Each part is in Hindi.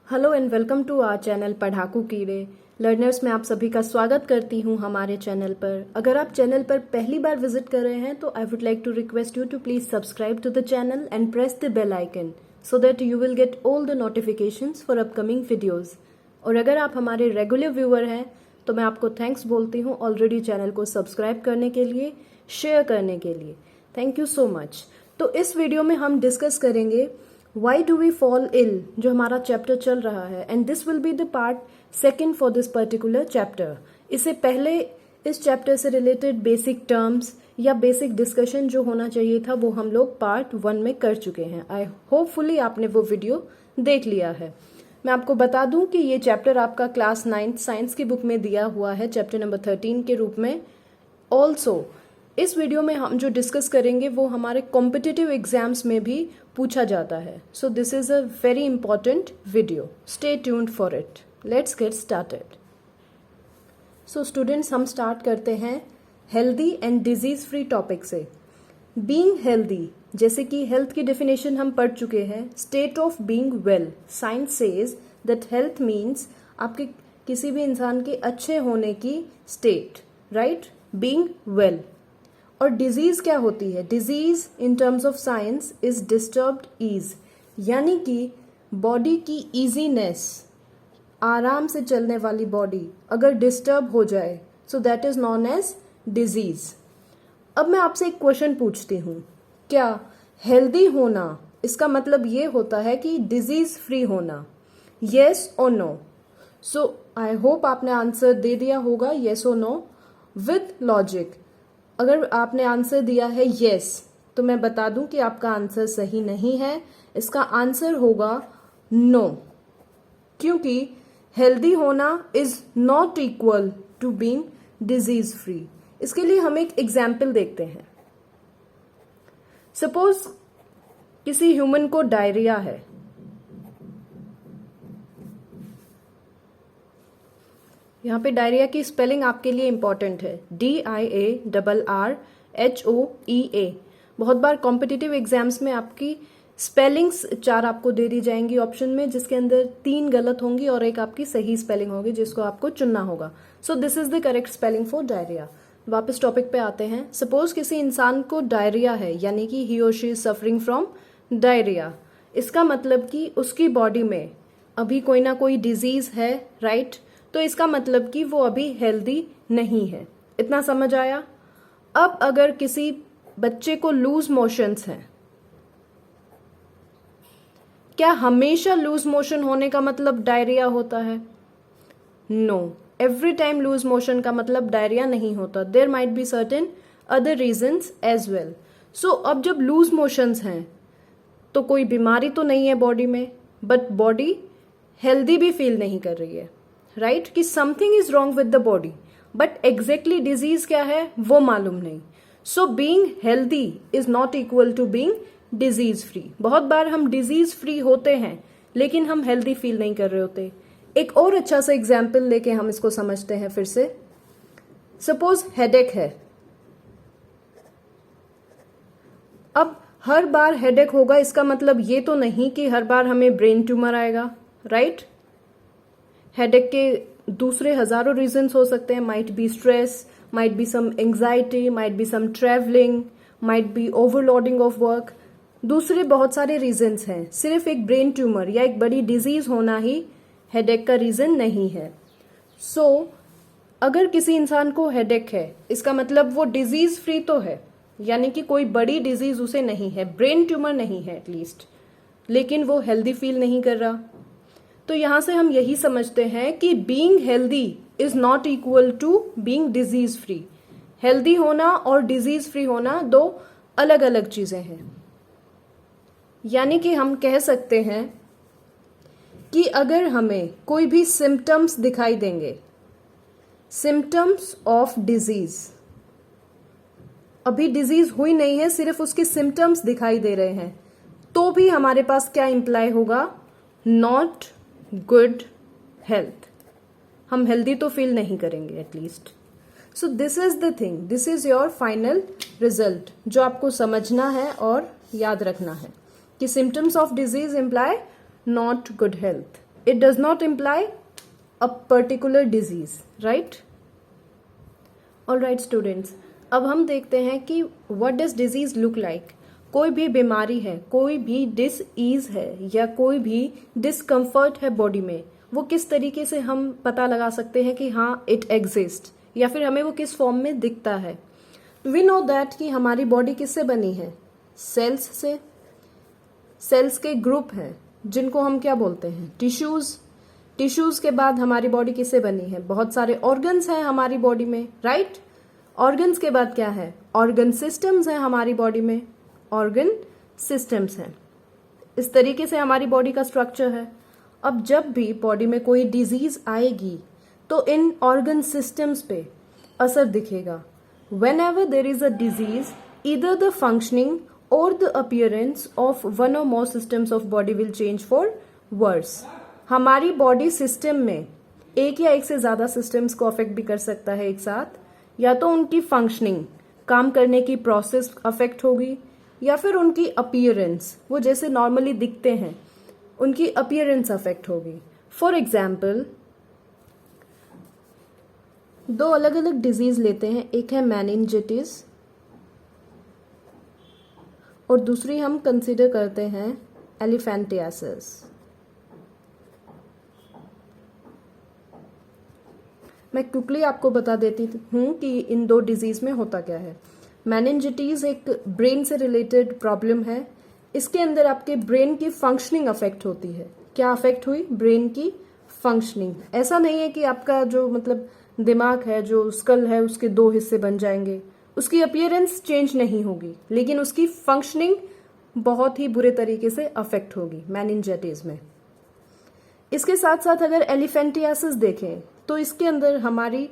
Hello and welcome to our channel Padhaku Keede learners में आप सभी का स्वागत करती हूं हमारे चैनल पर। अगर आप चैनल पर पहली बार विजिट कर रहे हैं तो I would like to request you to please subscribe to the channel and press the bell icon so that you will get all the notifications for upcoming videos. और अगर आप हमारे रेगुलर व्यूअर हैं तो मैं आपको थैंक्स बोलती हूँ ऑलरेडी चैनल को सब्सक्राइब करने के लिए, शेयर करने के लिए। Thank you so much. तो इस वीडियो में हम डिस्कस करेंगे Why do we fall ill, जो हमारा चैप्टर चल रहा है, and this will be the part second for this particular chapter. इससे पहले इस चैप्टर से रिलेटेड बेसिक टर्म्स या बेसिक डिस्कशन जो होना चाहिए था वो हम लोग पार्ट 1 में कर चुके हैं। आई होपफुली आपने वो वीडियो देख लिया है। मैं आपको बता दूं कि ये चैप्टर आपका क्लास 9 साइंस की बुक में दिया हुआ है चैप्टर नंबर 13 के रूप में। ऑल्सो इस वीडियो में हम जो डिस्कस करेंगे वो हमारे कॉम्पिटिटिव एग्जाम्स में भी पूछा जाता है। So this is a very important video, stay tuned for it. Let's get started. So students, हम स्टार्ट करते हैं healthy and disease free topic से। बीइंग हेल्दी, जैसे कि हेल्थ की डेफिनेशन हम पढ़ चुके हैं, state of being well. Science says that health means आपके किसी भी इंसान के अच्छे होने की स्टेट, राइट, बीइंग वेल। और डिजीज क्या होती है? Disease in terms of science is disturbed ease, यानी कि बॉडी की इजीनेस, आराम से चलने वाली बॉडी अगर डिस्टर्ब हो जाए so that is known as disease. अब मैं आपसे एक क्वेश्चन पूछती हूँ, क्या हेल्दी होना इसका मतलब ये होता है कि डिजीज फ्री होना? येस और नो? सो आई होप आपने आंसर दे दिया होगा येस और नो विथ लॉजिक। अगर आपने आंसर दिया है यस तो मैं बता दूं कि आपका आंसर सही नहीं है। इसका आंसर होगा नो, क्योंकि हेल्दी होना is not equal to being disease free. इसके लिए हम एक एग्जाम्पल देखते हैं। सपोज किसी ह्यूमन को डायरिया है। यहाँ पे डायरिया की स्पेलिंग आपके लिए इंपॉर्टेंट है, DIARRHOEA। बहुत बार कॉम्पिटिटिव एग्जाम्स में आपकी स्पेलिंग्स 4 आपको दे दी जाएंगी ऑप्शन में, जिसके अंदर 3 गलत होंगी और एक आपकी सही स्पेलिंग होगी जिसको आपको चुनना होगा। So this is the correct spelling for diarrhoea. वापस टॉपिक पे आते हैं। सपोज किसी इंसान को डायरिया है, यानी कि ही और she is suffering from diarrhoea. इसका मतलब कि उसकी बॉडी में अभी कोई ना कोई डिजीज है, राइट? तो इसका मतलब कि वो अभी हेल्दी नहीं है। इतना समझ आया? अब अगर किसी बच्चे को लूज मोशंस हैं, क्या हमेशा लूज मोशन होने का मतलब डायरिया होता है? No, every time loose motion का मतलब डायरिया नहीं होता। There might be certain other reasons as well. So अब जब लूज मोशंस हैं तो कोई बीमारी तो नहीं है बॉडी में, बट बॉडी हेल्दी भी फील नहीं कर रही है, राइट? कि something is wrong with the body, but exactly disease क्या है वो मालूम नहीं। So being healthy is not equal to being disease free. बहुत बार हम डिजीज फ्री होते हैं लेकिन हम हेल्दी फील नहीं कर रहे होते। एक और अच्छा सा एग्जाम्पल लेके हम इसको समझते हैं फिर से। सपोज हेडेक है। अब हर बार हेडेक होगा इसका मतलब ये तो नहीं कि हर बार हमें ब्रेन ट्यूमर आएगा, राइट? हेडेक के दूसरे हजारों रीजंस हो सकते हैं। Might be stress, might be some anxiety, might be some travelling, might be overloading of work. दूसरे बहुत सारे रीजंस हैं। सिर्फ एक ब्रेन ट्यूमर या एक बड़ी डिजीज होना ही हेडेक का रीजन नहीं है। सो अगर किसी इंसान को हेडेक है इसका मतलब वो डिजीज फ्री तो है, यानी कि कोई बड़ी डिजीज उसे नहीं है, ब्रेन ट्यूमर नहीं है एटलीस्ट, लेकिन वो हेल्दी फील नहीं कर रहा। तो यहां से हम यही समझते हैं कि being healthy is not equal to being disease free. Healthy होना और डिजीज फ्री होना दो अलग अलग चीजें हैं। यानी कि हम कह सकते हैं कि अगर हमें कोई भी सिम्टम्स दिखाई देंगे, सिम्टम्स ऑफ डिजीज, अभी डिजीज हुई नहीं है, सिर्फ उसके सिम्टम्स दिखाई दे रहे हैं, तो भी हमारे पास क्या इंप्लाई होगा? Not good health. हम हेल्दी तो फील नहीं करेंगे at least. So this is the thing, this is your final result जो आपको समझना है और याद रखना है कि symptoms of disease imply not good health. it does not imply a particular disease, right? All right students, अब हम देखते हैं कि what does disease look like. कोई भी बीमारी है, कोई भी डिसईज है या कोई भी डिस्कम्फर्ट है बॉडी में, वो किस तरीके से हम पता लगा सकते हैं कि हाँ इट एग्जिस्ट, या फिर हमें वो किस फॉर्म में दिखता है. वी नो दैट कि हमारी बॉडी किससे बनी है, सेल्स से. सेल्स के ग्रुप हैं जिनको हम क्या बोलते हैं, टिश्यूज. टिश्यूज के बाद हमारी बॉडी किससे बनी है, बहुत सारे ऑर्गन्स हैं हमारी बॉडी में, राइट. ऑर्गन्स के बाद क्या है, ऑर्गन सिस्टम्स हैं हमारी बॉडी में, ऑर्गन सिस्टम्स हैं. इस तरीके से हमारी बॉडी का स्ट्रक्चर है. अब जब भी बॉडी में कोई डिजीज आएगी तो इन ऑर्गन सिस्टम्स पे असर दिखेगा. Whenever there is a disease, either the functioning or the appearance of one or more systems of body will change for worse. हमारी बॉडी सिस्टम में एक या एक से ज्यादा सिस्टम्स को अफेक्ट भी कर सकता है एक साथ, या तो उनकी फंक्शनिंग, काम करने की प्रोसेस अफेक्ट होगी, या फिर उनकी अपीयरेंस, वो जैसे नॉर्मली दिखते हैं उनकी अपीयरेंस अफेक्ट होगी. फॉर एग्जाम्पल, दो अलग अलग डिजीज लेते हैं, एक है मेनिंजाइटिस और दूसरी हम कंसीडर करते हैं एलिफेंटियासिस. मैं क्विकली आपको बता देती हूँ कि इन दो डिजीज में होता क्या है. मेनिंजाइटिस एक ब्रेन से रिलेटेड प्रॉब्लम है. इसके अंदर आपके ब्रेन की फंक्शनिंग अफेक्ट होती है. क्या अफेक्ट हुई, ब्रेन की फंक्शनिंग. ऐसा नहीं है कि आपका जो मतलब दिमाग है, जो स्कल है, उसके दो हिस्से बन जाएंगे, उसकी अपीयरेंस चेंज नहीं होगी, लेकिन उसकी फंक्शनिंग बहुत ही बुरे तरीके से अफेक्ट होगी मेनिंजाइटिस में. इसके साथ साथ अगर एलिफेंटियासिस देखें तो इसके अंदर हमारी,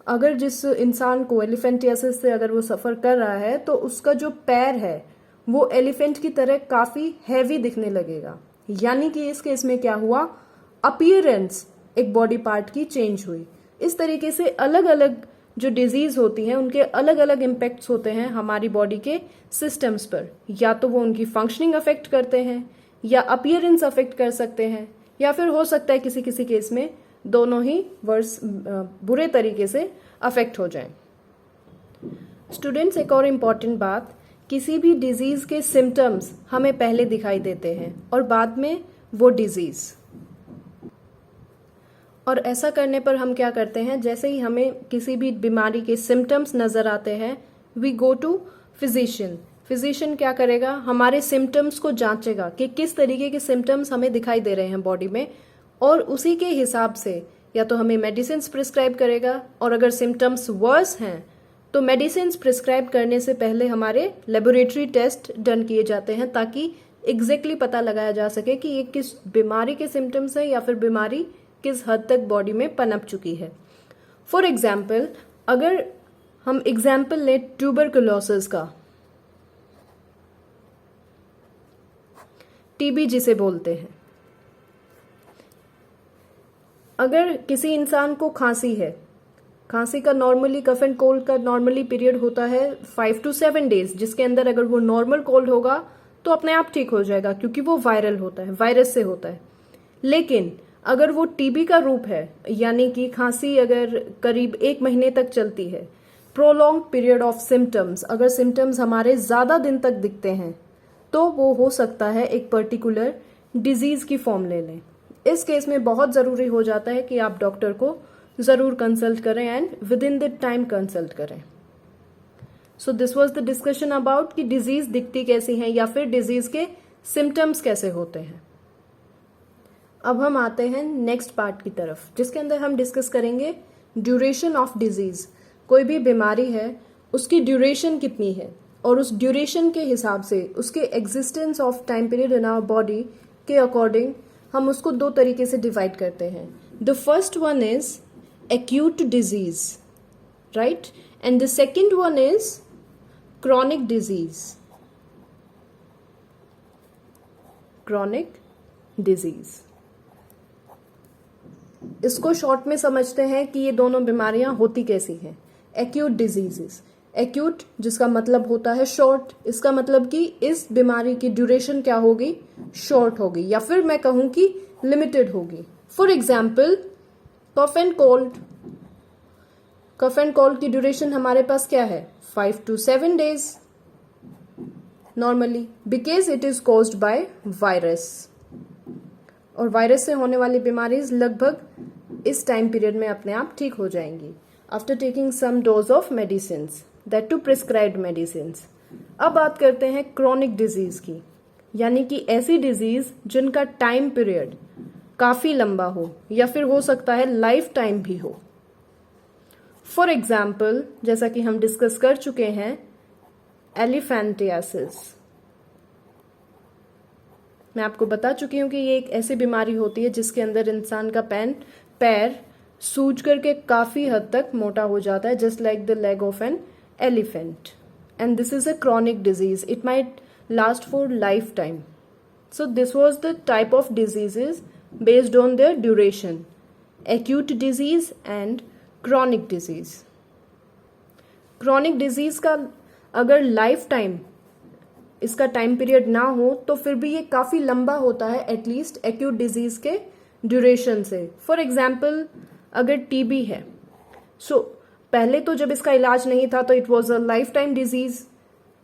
अगर जिस इंसान को एलिफेंटियासिस से अगर वो सफर कर रहा है तो उसका जो पैर है वो एलिफेंट की तरह काफी हैवी दिखने लगेगा. यानी कि इस केस में क्या हुआ, अपीयरेंस एक बॉडी पार्ट की चेंज हुई. इस तरीके से अलग अलग जो डिजीज होती हैं उनके अलग अलग इम्पैक्ट्स होते हैं हमारी बॉडी के सिस्टम्स पर. या तो वो उनकी फंक्शनिंग अफेक्ट करते हैं, या अपीयरेंस अफेक्ट कर सकते हैं, या फिर हो सकता है किसी किसी केस में दोनों ही वर्स बुरे तरीके से अफेक्ट हो जाएं. स्टूडेंट्स, एक और इम्पॉर्टेंट बात, किसी भी डिजीज के सिम्टम्स हमें पहले दिखाई देते हैं और बाद में वो डिजीज. और ऐसा करने पर हम क्या करते हैं, जैसे ही हमें किसी भी बीमारी के सिम्टम्स नजर आते हैं, we go to physician. Physician क्या करेगा, हमारे सिम्टम्स को जांचेगा कि किस तरीके के सिम्टम्स हमें दिखाई दे रहे हैं बॉडी में, और उसी के हिसाब से या तो हमें मेडिसिन प्रिस्क्राइब करेगा, और अगर सिम्टम्स वर्स हैं तो मेडिसिन प्रिस्क्राइब करने से पहले हमारे लेबोरेटरी टेस्ट डन किए जाते हैं, ताकि एग्जैक्टली पता लगाया जा सके कि ये किस बीमारी के सिम्टम्स हैं या फिर बीमारी किस हद तक बॉडी में पनप चुकी है. फॉर एग्जाम्पल, अगर हम एग्जाम्पल लें ट्यूबरकुलोसिस का, टीबी जिसे बोलते हैं. अगर किसी इंसान को खांसी है, खांसी का नॉर्मली, कफ एंड कोल्ड का नॉर्मली पीरियड होता है 5 to 7 days, जिसके अंदर अगर वो नॉर्मल कोल्ड होगा तो अपने आप ठीक हो जाएगा, क्योंकि वो वायरल होता है, वायरस से होता है. लेकिन अगर वो टीबी का रूप है, यानी कि खांसी अगर करीब 1 महीने तक चलती है, प्रोलॉन्ग पीरियड ऑफ सिम्टम्स, अगर सिम्टम्स हमारे ज्यादा दिन तक दिखते हैं, तो वो हो सकता है एक पर्टिकुलर डिजीज की फॉर्म ले लें. इस केस में बहुत जरूरी हो जाता है कि आप डॉक्टर को जरूर कंसल्ट करें and within the time consult करें. So this was the discussion about कि डिजीज दिखती कैसी है या फिर डिजीज के सिम्टम्स कैसे होते हैं. अब हम आते हैं नेक्स्ट पार्ट की तरफ, जिसके अंदर हम डिस्कस करेंगे ड्यूरेशन ऑफ डिजीज. कोई भी बीमारी है, उसकी ड्यूरेशन कितनी है, और उस ड्यूरेशन के हिसाब से उसके existence of time period in our body के अकॉर्डिंग हम उसको दो तरीके से डिवाइड करते हैं. The first one is acute disease, right? And the second one is chronic disease. Chronic disease. इसको शॉर्ट में समझते हैं कि ये दोनों बीमारियां होती कैसी हैं. एक्यूट डिजीजेस, एक्यूट जिसका मतलब होता है शॉर्ट, इसका मतलब कि इस बीमारी की ड्यूरेशन क्या होगी, शॉर्ट होगी, या फिर मैं कहूं कि लिमिटेड होगी। For example cough and cold, cough and cold की ड्यूरेशन हमारे पास क्या है 5 to 7 days normally, because it is caused by virus, और वायरस से होने वाली बीमारी लगभग इस टाइम पीरियड में अपने आप ठीक हो जाएंगी after taking some dose of medicine, that too prescribed medicine. अब बात करते हैं क्रॉनिक डिजीज की, यानी कि ऐसी डिजीज जिनका टाइम पीरियड काफी लंबा हो या फिर हो सकता है लाइफ टाइम भी हो। फॉर एग्जाम्पल जैसा कि हम डिस्कस कर चुके हैं एलिफेंटियासिस, मैं आपको बता चुकी हूं कि ये एक ऐसी बीमारी होती है जिसके अंदर इंसान का पैर सूज करके काफी हद तक मोटा हो जाता है, just like the leg of an elephant, and this is a chronic disease, it might last for life time. So this was the type of diseases based on their duration, acute disease and chronic disease. Chronic disease का अगर लाइफ टाइम इसका टाइम पीरियड ना हो तो फिर भी ये काफी लंबा होता है एटलीस्ट एक्यूट डिजीज के ड्यूरेशन से। फॉर एग्जाम्पल अगर टीबी है, सो पहले तो जब इसका इलाज नहीं था तो it was a life time disease,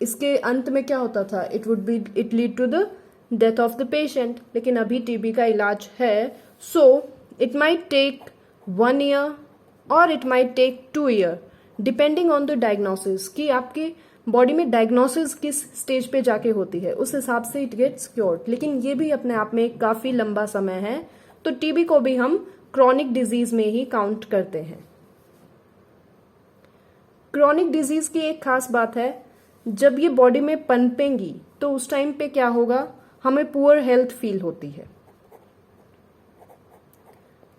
इसके अंत में क्या होता था it lead to the death of the patient, लेकिन अभी टीबी का इलाज है, so it might take 1 year और it might take 2 year depending on the diagnosis, कि आपके बॉडी में डायग्नोसिस किस स्टेज पे जाके होती है, उस हिसाब से इट गेट्स क्योर्ड, लेकिन ये भी अपने आप में एक काफी लंबा समय है। तो टीबी को भी हम क्रॉनिक डिजीज में ही काउंट करते हैं। क्रॉनिक डिजीज की एक खास बात है, जब ये बॉडी में पनपेंगी तो उस टाइम पे क्या होगा, हमें पुअर हेल्थ फील होती है।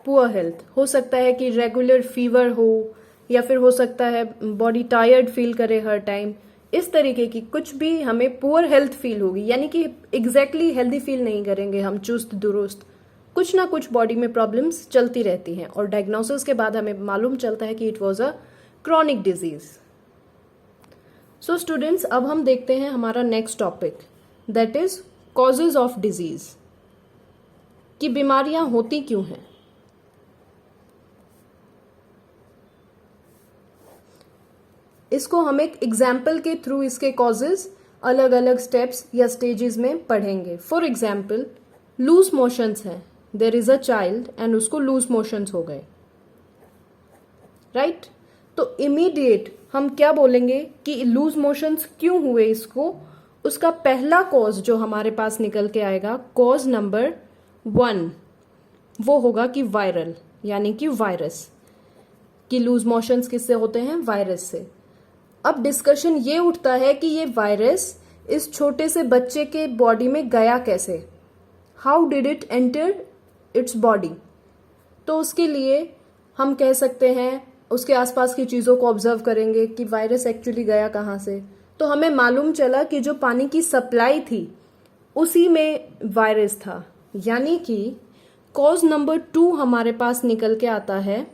पुअर हेल्थ हो सकता है कि रेगुलर फीवर हो, या फिर हो सकता है बॉडी टायर्ड फील करे हर टाइम, इस तरीके की कुछ भी हमें पुअर हेल्थ फील होगी, यानी कि एग्जैक्टली हेल्दी फील नहीं करेंगे हम, चुस्त दुरुस्त, कुछ ना कुछ बॉडी में प्रॉब्लम्स चलती रहती हैं, और डायग्नोसिस के बाद हमें मालूम चलता है कि it was a chronic disease. So students, अब हम देखते हैं हमारा next topic, that is causes of disease, कि बीमारियां होती क्यों हैं। इसको हम एक एग्जाम्पल के थ्रू इसके कॉजेज अलग अलग स्टेप्स या स्टेजेस में पढ़ेंगे। फॉर एग्जाम्पल लूज मोशंस हैं, there is a child and उसको लूज मोशंस हो गए, राइट? तो इमीडिएट हम क्या बोलेंगे कि लूज मोशंस क्यों हुए इसको, उसका पहला कॉज जो हमारे पास निकल के आएगा, कॉज नंबर 1, वो होगा कि वायरल, यानी कि वायरस, कि लूज मोशंस किससे होते हैं, वायरस से। अब डिस्कशन ये उठता है कि ये वायरस इस छोटे से बच्चे के बॉडी में गया कैसे, how did it enter its body. तो उसके लिए हम कह सकते हैं उसके आसपास की चीजों को ऑब्जर्व करेंगे कि वायरस एक्चुअली गया कहाँ से। तो हमें मालूम चला कि जो पानी की सप्लाई थी उसी में वायरस था, यानी कि कॉज नंबर 2 हमारे पास निकल के आता है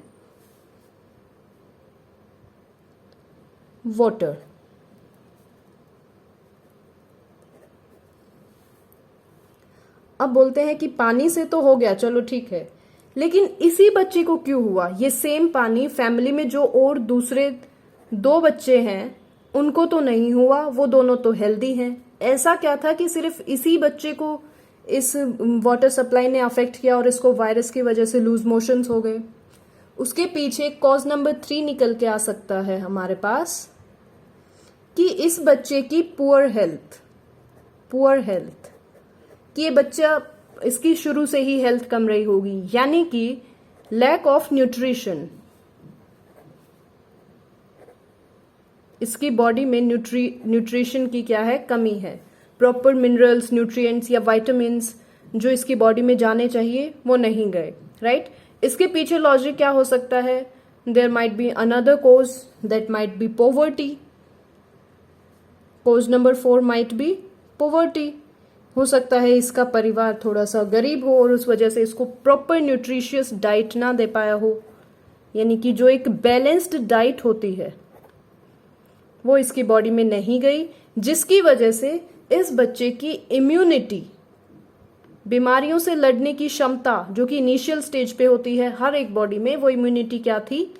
वाटर। अब बोलते हैं कि पानी से तो हो गया, चलो ठीक है, लेकिन इसी बच्चे को क्यों हुआ। ये सेम पानी फैमिली में जो और दूसरे 2 बच्चे हैं उनको तो नहीं हुआ, वो दोनों तो हेल्दी हैं। ऐसा क्या था कि सिर्फ इसी बच्चे को इस वाटर सप्लाई ने अफेक्ट किया और इसको वायरस की वजह से लूज मोशंस हो गए। उसके पीछे कॉज नंबर 3 निकल के आ सकता है हमारे पास, कि इस बच्चे की पुअर हेल्थ, कि ये बच्चा, इसकी शुरू से ही हेल्थ कम रही होगी, यानी कि लैक ऑफ न्यूट्रिशन, इसकी बॉडी में न्यूट्रिशन की क्या है, कमी है। प्रॉपर मिनरल्स, न्यूट्रिएंट्स या विटामिन्स जो इसकी बॉडी में जाने चाहिए वो नहीं गए, राइट? इसके पीछे लॉजिक क्या हो सकता है, there might be another cause, that might be poverty. Cause number 4 might be poverty. हो सकता है इसका परिवार थोड़ा सा गरीब हो और उस वजह से इसको प्रॉपर न्यूट्रिशियस डाइट ना दे पाया हो, यानी कि जो एक बैलेंस्ड डाइट होती है वो इसकी बॉडी में नहीं गई, जिसकी वजह से इस बच्चे की इम्यूनिटी बीमारियों से लड़ने की क्षमता जो कि इनिशियल स्टेज पे होती है हर एक बॉडी में, वो इम्यूनिटी क्या थी,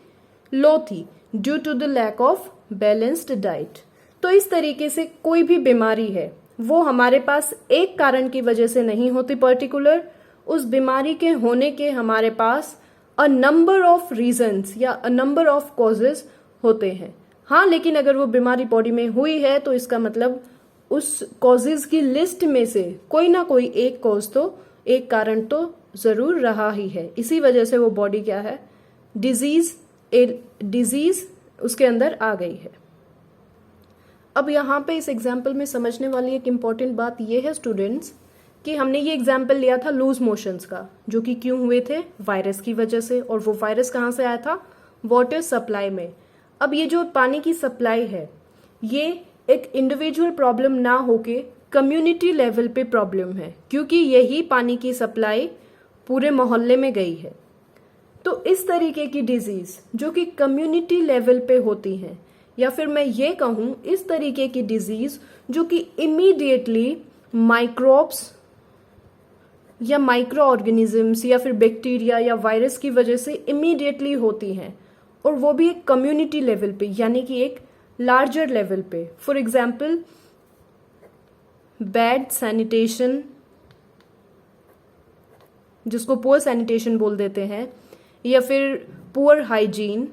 लो थी, due to the lack of balanced diet. तो इस तरीके से कोई भी बीमारी है वो हमारे पास एक कारण की वजह से नहीं होती पर्टिकुलर, उस बीमारी के होने के हमारे पास अ नंबर ऑफ रीजंस या अ नंबर ऑफ कॉजेज होते हैं। हाँ, लेकिन अगर वो बीमारी बॉडी में हुई है तो इसका मतलब उस कॉजेज की लिस्ट में से कोई ना कोई एक कॉज तो, एक कारण तो जरूर रहा ही है। इसी वजह से वो बॉडी क्या है, डिजीज उसके अंदर आ गई है। अब यहाँ पे इस एग्जाम्पल में समझने वाली एक इम्पॉर्टेंट बात यह है स्टूडेंट्स कि हमने ये एग्जाम्पल लिया था लूज मोशंस का, जो कि क्यों हुए थे, वायरस की वजह से। और वो वायरस कहाँ से आया था, वाटर सप्लाई में। अब ये जो पानी की सप्लाई है ये एक इंडिविजुअल प्रॉब्लम ना होके कम्युनिटी लेवल पे प्रॉब्लम है, क्योंकि यही पानी की सप्लाई पूरे मोहल्ले में गई है। तो इस तरीके की डिजीज जो कि कम्युनिटी लेवल पे होती हैं, या फिर मैं ये कहूं इस तरीके की डिजीज जो कि इमीडिएटली माइक्रोब्स या माइक्रो ऑर्गेनिजम्स या फिर बैक्टीरिया या वायरस की वजह से इमीडिएटली होती हैं, और वो भी एक कम्युनिटी लेवल पे, यानी कि एक लार्जर लेवल पे। फॉर एग्जाम्पल बैड सैनिटेशन, जिसको पुअर सैनिटेशन बोल देते हैं, या फिर पुअर हाइजीन।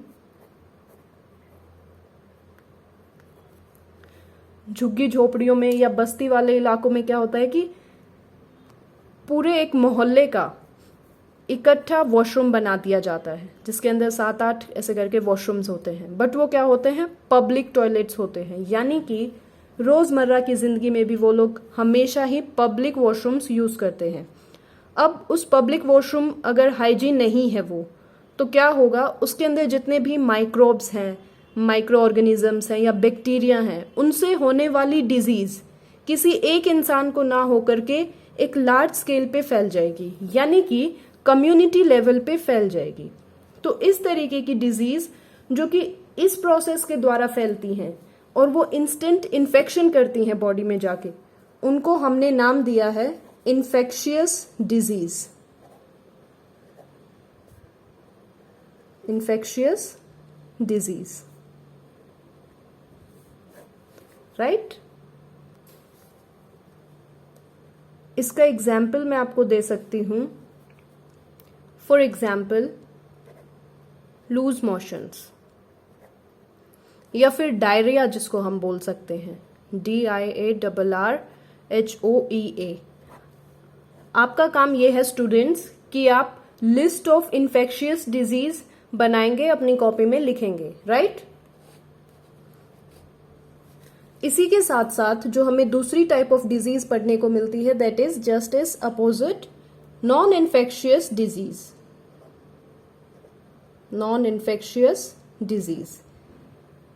झुग्गी झोपड़ियों में या बस्ती वाले इलाकों में क्या होता है कि पूरे एक मोहल्ले का इकट्ठा वॉशरूम बना दिया जाता है, जिसके अंदर 7-8 ऐसे करके वॉशरूम्स होते हैं, बट वो क्या होते हैं, पब्लिक टॉयलेट्स होते हैं। यानी कि रोजमर्रा की जिंदगी में भी वो लोग हमेशा ही पब्लिक वॉशरूम्स यूज करते हैं। अब उस पब्लिक वॉशरूम अगर हाइजीन नहीं है वो, तो क्या होगा, उसके अंदर जितने भी माइक्रोब्स हैं, माइक्रो ऑर्गेनिजम्स हैं या बैक्टीरिया हैं, उनसे होने वाली डिजीज किसी एक इंसान को ना होकर के एक लार्ज स्केल पे फैल जाएगी, यानी कि कम्युनिटी लेवल पे फैल जाएगी। तो इस तरीके की डिजीज जो कि इस प्रोसेस के द्वारा फैलती हैं और वो इंस्टेंट इन्फेक्शन करती हैं बॉडी में जाके, उनको हमने नाम दिया है infectious disease. Infectious disease, right. इसका एग्जाम्पल मैं आपको दे सकती हूं। फॉर एग्जाम्पल लूज मोशंस, या फिर डायरिया जिसको हम बोल सकते हैं, DIARRHOEA। आपका काम यह है स्टूडेंट्स कि आप लिस्ट ऑफ इन्फेक्शियस डिजीज बनाएंगे, अपनी कॉपी में लिखेंगे, राइट। इसी के साथ साथ जो हमें दूसरी टाइप ऑफ डिजीज पढ़ने को मिलती है, that is just as opposite non infectious disease. Non infectious disease,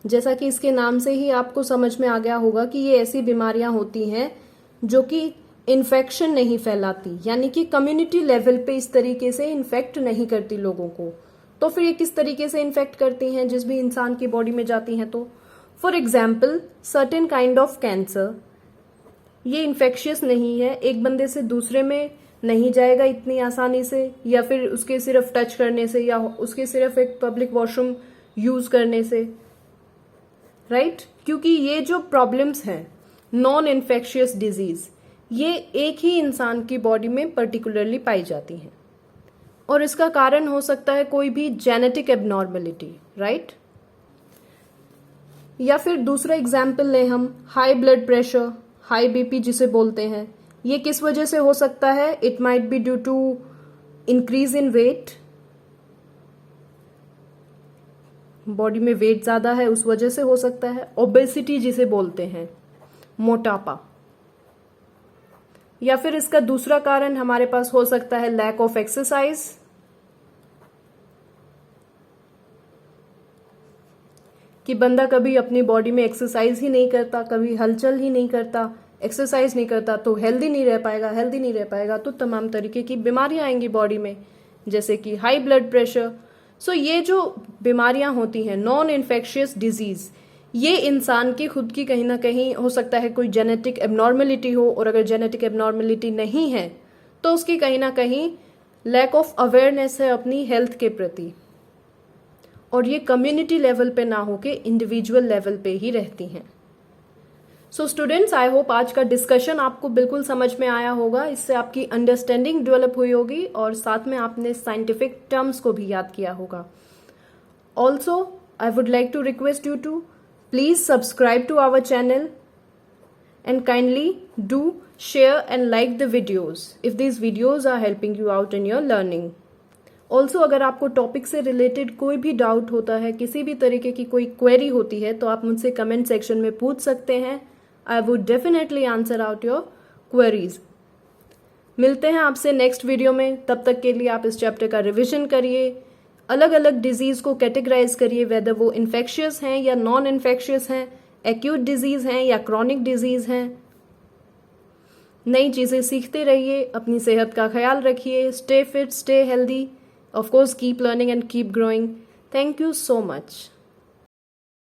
जैसा कि इसके नाम से ही आपको समझ में आ गया होगा कि ये ऐसी बीमारियां होती हैं जो कि इन्फेक्शन नहीं फैलाती, यानी कि कम्युनिटी लेवल पे इस तरीके से इन्फेक्ट नहीं करती लोगों को। तो फिर ये किस तरीके से इन्फेक्ट करती हैं, जिस भी इंसान की बॉडी में जाती हैं। तो for example certain kind of cancer, ये इन्फेक्शियस नहीं है, एक बंदे से दूसरे में नहीं जाएगा इतनी आसानी से, या फिर उसके सिर्फ टच करने से, या उसके सिर्फ एक पब्लिक वॉशरूम यूज करने से, राइट। क्योंकि ये जो प्रॉब्लम्स हैं नॉन इन्फेक्शियस डिजीज, ये एक ही इंसान की बॉडी में पर्टिकुलरली पाई जाती हैं, और इसका कारण हो सकता है कोई भी जेनेटिक एबनॉर्मेलिटी, राइट। या फिर दूसरा एग्जाम्पल लें हम, high blood pressure, high BP जिसे बोलते हैं, ये किस वजह से हो सकता है, it might be due to increase in weight, body में वेट ज्यादा है उस वजह से हो सकता है। ओबेसिटी जिसे बोलते हैं, मोटापा। या फिर इसका दूसरा कारण हमारे पास हो सकता है लैक ऑफ एक्सरसाइज, कि बंदा कभी अपनी बॉडी में एक्सरसाइज ही नहीं करता, कभी हलचल ही नहीं करता, एक्सरसाइज नहीं करता, तो हेल्दी नहीं रह पाएगा, तो तमाम तरीके की बीमारियां आएंगी बॉडी में, जैसे कि हाई ब्लड प्रेशर। सो ये जो बीमारियां होती हैं नॉन इन्फेक्शियस डिजीज, ये इंसान की खुद की कहीं ना कहीं हो सकता है कोई जेनेटिक एबनॉर्मेलिटी हो, और अगर जेनेटिक एबनॉर्मेलिटी नहीं है तो उसकी कहीं ना कहीं लैक ऑफ अवेयरनेस है अपनी हेल्थ के प्रति, और ये कम्युनिटी लेवल पे ना होके इंडिविजुअल लेवल पे ही रहती हैं। सो स्टूडेंट्स, आई होप आज का डिस्कशन आपको बिल्कुल समझ में आया होगा, इससे आपकी अंडरस्टैंडिंग डेवलप हुई होगी और साथ में आपने साइंटिफिक टर्म्स को भी याद किया होगा। Also I would like to request you to please subscribe to our channel and kindly do share and like the videos if these videos are helping you out in your learning. Also, अगर आपको टॉपिक से रिलेटेड कोई भी डाउट होता है, किसी भी तरीके की कोई क्वेरी होती है, तो आप मुझसे कमेंट सेक्शन में पूछ सकते हैं। I would definitely answer out your queries. मिलते हैं आपसे नेक्स्ट वीडियो में, तब तक के लिए आप इस चैप्टर का रिविजन करिए, अलग अलग डिजीज को कैटेगराइज करिए, वेदर वो इन्फेक्शियस हैं या नॉन इन्फेक्शियस हैं, एक्यूट डिजीज हैं या क्रॉनिक डिजीज हैं। नई चीजें सीखते रहिए, अपनी सेहत का ख्याल रखिए, stay fit, stay healthy, of course keep learning and keep growing. Thank you so much.